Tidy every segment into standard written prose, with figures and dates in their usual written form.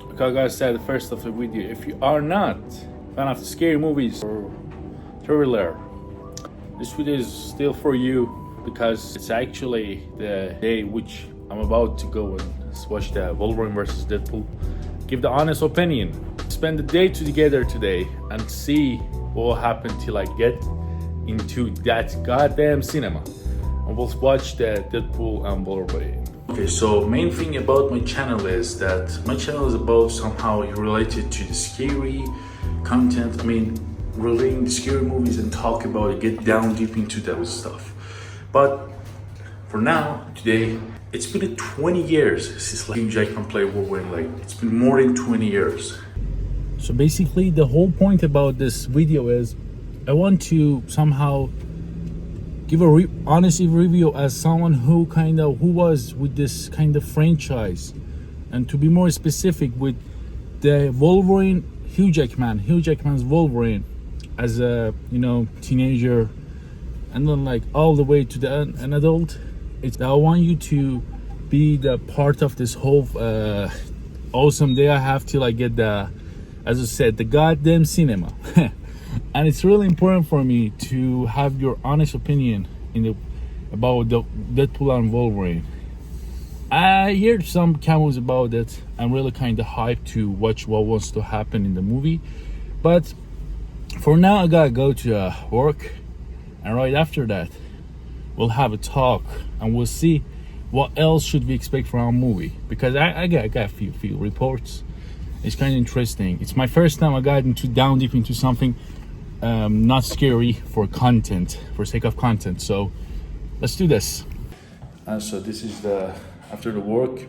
Like I gotta say at the first of the video, if you are not a fan of scary movies or thriller, this video is still for you because it's actually the day which I'm about to go and watch the Wolverine versus Deadpool. Give the honest opinion. Spend the day together today and see what will happen till I get into that goddamn cinema. And we'll watch the Deadpool and Wolverine. Okay, so main thing about my channel is that my channel is about somehow related to the scary content. I mean, relating the scary movies and talk about it, get down deep into those stuff. But for now, today, it's been 20 years since Hugh Jackman played Wolverine. Like, it's been more than 20 years. So basically, the whole point about this video is I want to somehow give a honest review as someone who was with this kind of franchise, and to be more specific with the Wolverine, Hugh Jackman's Wolverine as a teenager, and then like all the way to an adult. I want you to be the part of this whole awesome day I have till I get as I said, the goddamn cinema. And it's really important for me to have your honest opinion about the Deadpool and Wolverine. I heard some cameos about it. I'm really kind of hyped to watch what wants to happen in the movie. But for now, I gotta go to work. And right after that, we'll have a talk and we'll see what else should we expect from our movie. Because I got a few reports. It's kind of interesting. It's my first time I got down deep into something not scary for sake of content. So let's do this. And so this is after the work.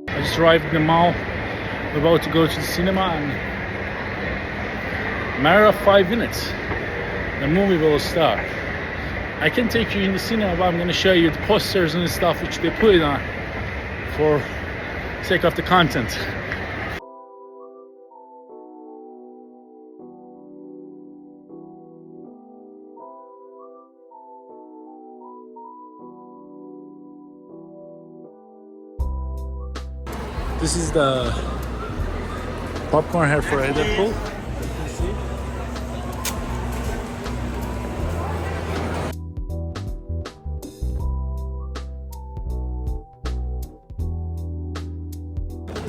I just arrived in the mall. We're about to go to the cinema, and a matter of 5 minutes, the movie will start. I can take you in the cinema, but I'm going to show you the posters and stuff which they put it on for sake of the content. This is the popcorn here for Deadpool.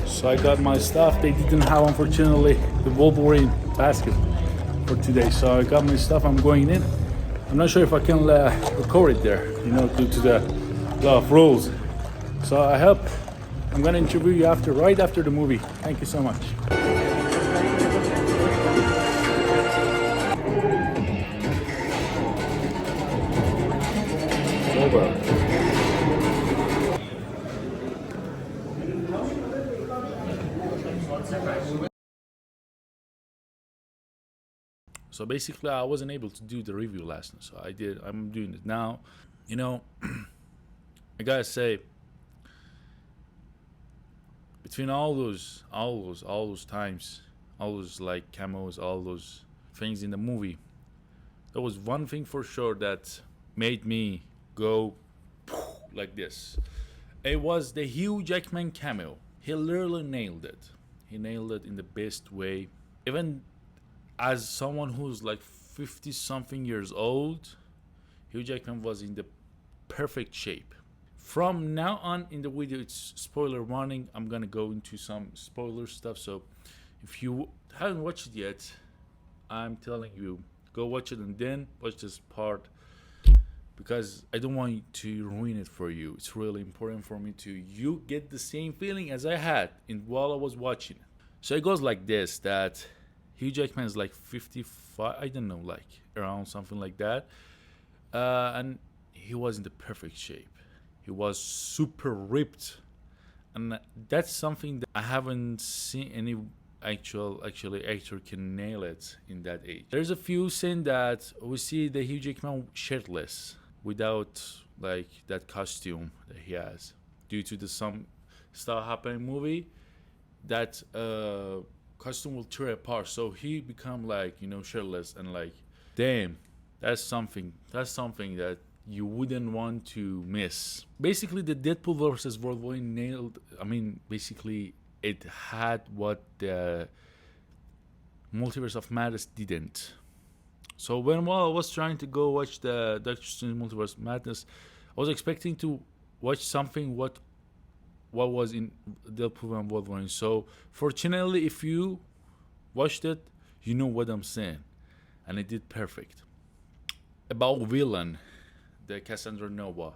So I got my stuff. They didn't have, unfortunately, the Wolverine basket for today. So I got my stuff. I'm going in. I'm not sure if I can record it there, due to the law of rules. So I hope I'm gonna interview you right after the movie. Thank you so much. Over. So basically, I wasn't able to do the review last night, so I'm doing it now. I gotta say, between all those times, all those like camos, all those things in the movie, there was one thing for sure that made me go like this. It was the Hugh Jackman cameo. He literally nailed it. He nailed it in the best way. Even as someone who's like 50 something years old, Hugh Jackman was in the perfect shape. From now on in the video, it's spoiler warning. I'm gonna go into some spoiler stuff. So if you haven't watched it yet, I'm telling you, go watch it and then watch this part, because I don't want to ruin it for you. It's really important for me to you get the same feeling as I had while I was watching it. So it goes like this, that Hugh Jackman is like 55, I don't know, like around something like that. And he was in the perfect shape. He was super ripped, and that's something that I haven't seen any actually actor can nail it in that age. There's a few scenes that we see the Hugh Jackman shirtless without like that costume that he has due to the some stuff happening in movie that costume will tear apart, so he become like, you know, shirtless, and like, damn, that's something that you wouldn't want to miss. Basically, the Deadpool versus Wolverine nailed, I mean, basically it had what the Multiverse of Madness didn't. So while I was trying to go watch the Doctor Strange Multiverse Madness, I was expecting to watch something what was in Deadpool and Wolverine. So fortunately, if you watched it, you know what I'm saying, and it did perfect. About villain, the Cassandra Nova,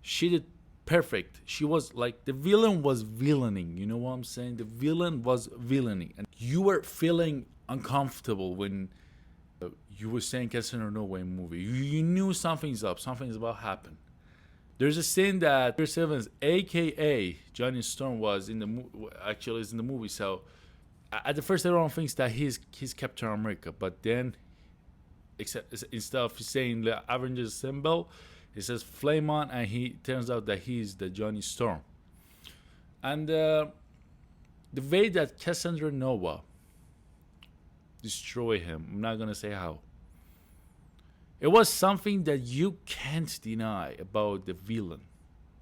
she did perfect. She was like, the villain was villaining. You know what I'm saying? The villain was villaining, and you were feeling uncomfortable when you were saying Cassandra Nova in movie. You knew something's up. Something's about to happen. There's a scene that Chris Evans, aka Johnny Storm, was in the actually is in the movie. So at the first, everyone thinks that he's Captain America, but then, instead of saying the Avengers symbol, he says flame on, and he turns out that he's the Johnny Storm. And the way that Cassandra Nova destroy him, I'm not gonna say how. It was something that you can't deny about the villain.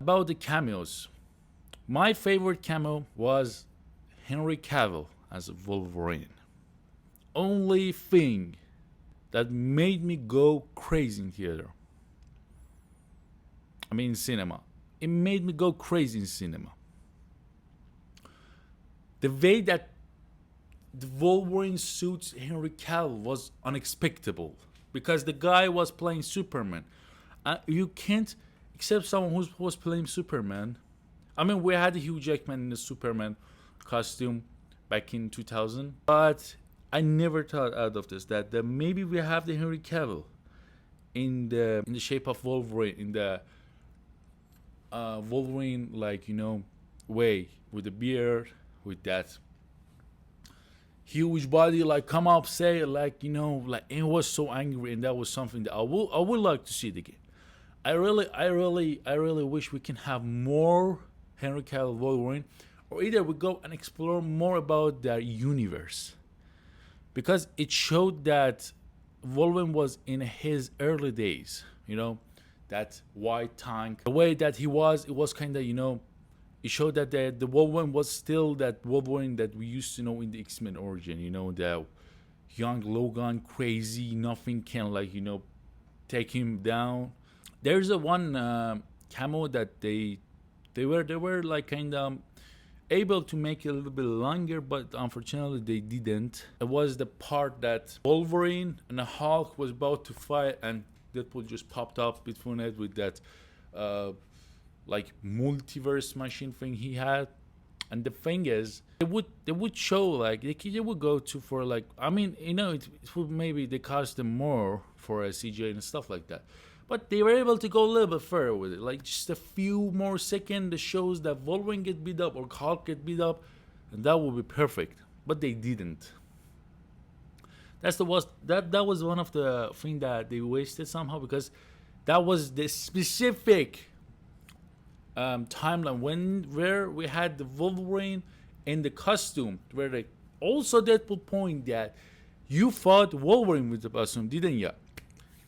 About the cameos, my favorite cameo was Henry Cavill as Wolverine. Only thing that made me go crazy in theater, I mean in cinema, it made me go crazy in cinema. The way that the Wolverine suits Henry Cavill was unexpected, because the guy was playing Superman. You can't accept someone who was playing Superman. I mean, we had Hugh Jackman in the Superman costume back in 2000, but I never thought out of this that maybe we have the Henry Cavill in the shape of Wolverine, in the Wolverine, like, you know, way, with the beard, with that huge body, like come up, say, like, you know, like, and he was so angry, and that was something that I would like to see it again. I really wish we can have more Henry Cavill Wolverine, or either we go and explore more about their universe, because it showed that Wolverine was in his early days, you know, that white tank, the way that he was, it was kind of, you know, it showed that the Wolverine was still that Wolverine that we used to know in the X-Men origin, you know, the young Logan, crazy, nothing can, like, you know, take him down. There's a one camo that they were like kind of able to make it a little bit longer, but unfortunately they didn't. It was the part that Wolverine and the Hulk was about to fight, and Deadpool just popped up between it with that like multiverse machine thing he had. And the thing is, they would show, like, they would go to for, like, I mean, you know, it would maybe they cost them more for a CGI and stuff like that, but they were able to go a little bit further with it, like just a few more seconds that shows that Wolverine get beat up or Hulk get beat up, and that would be perfect. But they didn't. That was one of the things that they wasted somehow, because that was the specific timeline where we had the Wolverine in the costume, where they also Deadpool point that you fought Wolverine with the costume, didn't you?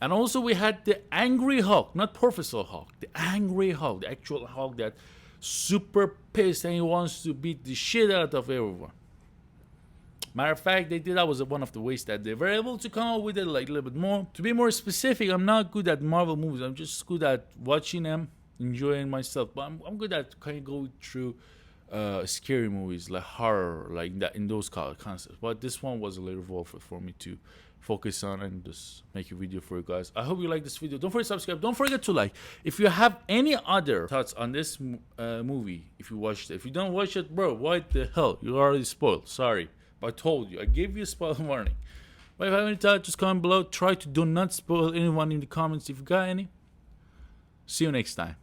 And also we had the angry Hulk, not Professor Hulk, the angry Hulk, the actual Hulk that super pissed and he wants to beat the shit out of everyone. Matter of fact, that was one of the ways that they were able to come up with it, like a little bit more. To be more specific, I'm not good at Marvel movies. I'm just good at watching them, enjoying myself. But I'm good at kind of going through scary movies, like horror, like that, in those concepts. But this one was a little volatile for me to focus on and just make a video for you guys. I hope you like this video. Don't forget to subscribe. Don't forget to like. If you have any other thoughts on this movie, if you watched it, if you don't watch it, bro, what the hell? You already spoiled. Sorry. I told you, I gave you a spoiler warning. But if you have any thoughts, just comment below. Try to do not spoil anyone in the comments if you got any. See you next time.